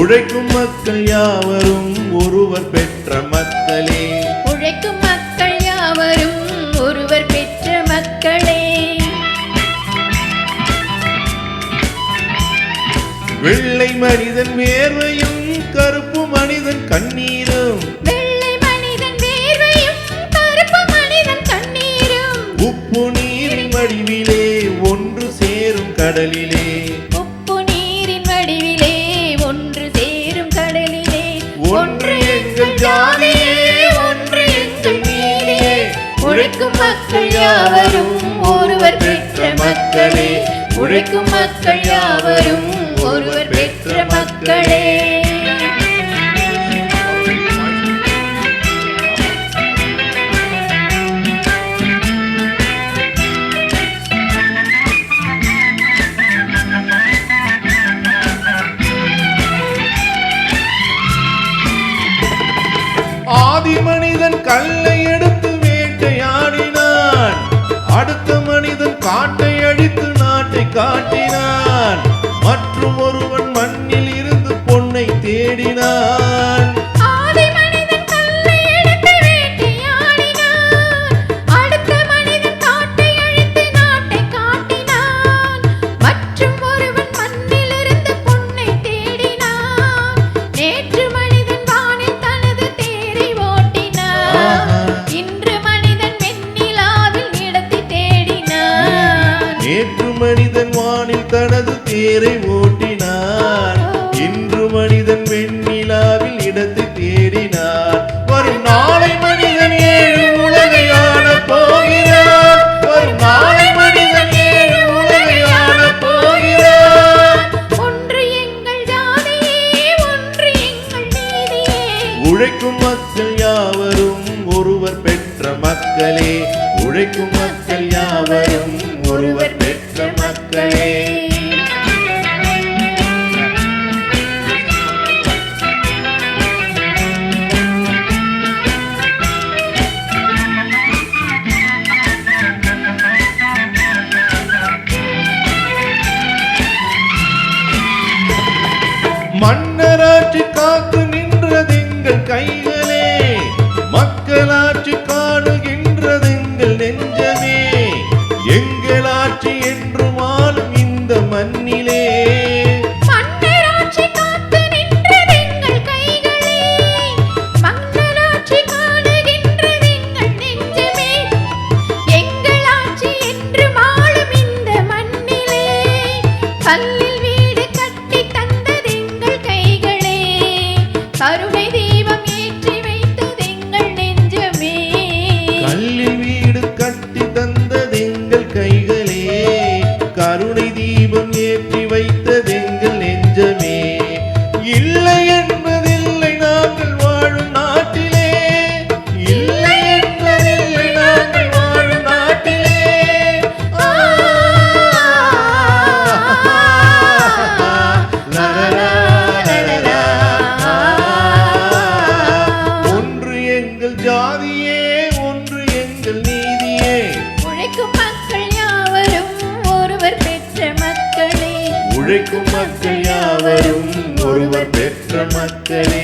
உழைக்கும் மக்கள் யாவரும் ஒருவர் பெற்ற மக்களே. உழைக்கும் மக்கள் யாவரும் ஒருவர் பெற்ற மக்களே. வெள்ளை மனிதன் வேர்வையும் கருப்பு மனிதன் கண்ணீரும், வெள்ளை மனிதன் வேர்வையும் கருப்பு மனிதன் கண்ணீரும், உப்பு நீரின் வடிவிலே ஒன்று சேரும் கடலிலே, உப்பு நீரின் வடிவிலே ஒன்று சேரும் கடலிலே. ஒன்று எங்கள் ஜாதியே, ஒன்று எங்கள் நீதியே. உழைக்கும் மக்கள் யாவரும் ஒருவர் பெற்ற மக்களே. உழைக்கும் மக்கள் யாவரும் ஒருவர் பெற்ற மக்களே. ஆதி மனிதன் கல்லை எடுத்து வேட்டையாடினான், அடுத்த மனிதன் காட்டை அழித்து நாட்டை காட்டினான், மற்றும் ஒருவன் மண்ணில் இருந்து பொன்னை தேடினான். ஆதி மனிதன் கல்லை எடுத்து வேட்டையாடினான், அடுத்த மனிதன் காட்டை அழித்து நாட்டை காட்டினான், மற்றும் ஒருவன் மண்ணில் இருந்து பொன்னை தேடினான். நேற்று மனிதன் வானில் தனது தேரை ஓட்டினான், இன்று மனிதன் வெண்ணிலாவில் இடத்தை தேடினான். நேற்று மனிதன் வானில் தனது தேரை ஓட்டினான், இன்று மனிதன் வெண்ணிலாவில் இடத்தை தேடினான். வரும் நாளை மனிதன் ஏழு உலகை ஆளப் போகிறான், வரும் நாளை மனிதன் ஏழு உலகை ஆளப் போகிறான். ஒன்று எங்கள் ஜாதியே, ஒன்று எங்கள் நீதியே. உழைக்கும் மக்கள் யாவரும் ஒருவர் பெற்ற மக்களே. உழைக்கும் மக்கள் யாவரும் ஒருவர் பெற்ற மக்களே. மன்னராட்சி காத்து நின்றதெங்கள் கைகளே, மக்களாட்சி காணுகின்றதெங்கள் நெஞ்சமே. எங்கள் ஆட்சி என்றும் ஆளும் இந்த மண்ணிலே, மன்னராட்சி காத்து நின்றதெங்கள் கைகளே, மக்களாட்சி காணுகின்றதெங்கள் நெஞ்சமே. எங்கள் ஆட்சி என்றும் ஆளும் இந்த மண்ணிலே, கல்லில் வீடு கட்டி தந்ததெங்கள் கைகளே, கருணை தீபம் ஏற்றி வைத்ததெங்கள் நெஞ்சமே. கல்லில் வீடு கட்டி தந்ததெங்கள் கைகளே, கருணை தீபம் ஏற்றி வைத்ததெங்கள் நெஞ்சமே. இல்லை என்பதில்லை நாங்கள் வாழும் நாட்டிலே, இல்லை என்பதில்லை நாங்கள் வாழும் நாட்டிலே. லலலா, லலலா. ஒன்று எங்கள் ஜாதியே, ஒன்று எங்கள் நீதியே. உழைக்கும் மக்கள் யாவரும் ஒருவர் பெற்ற மக்களே. உழைக்கும் மக்கள் யாவரும் ஒருவர் பெற்ற மக்களே.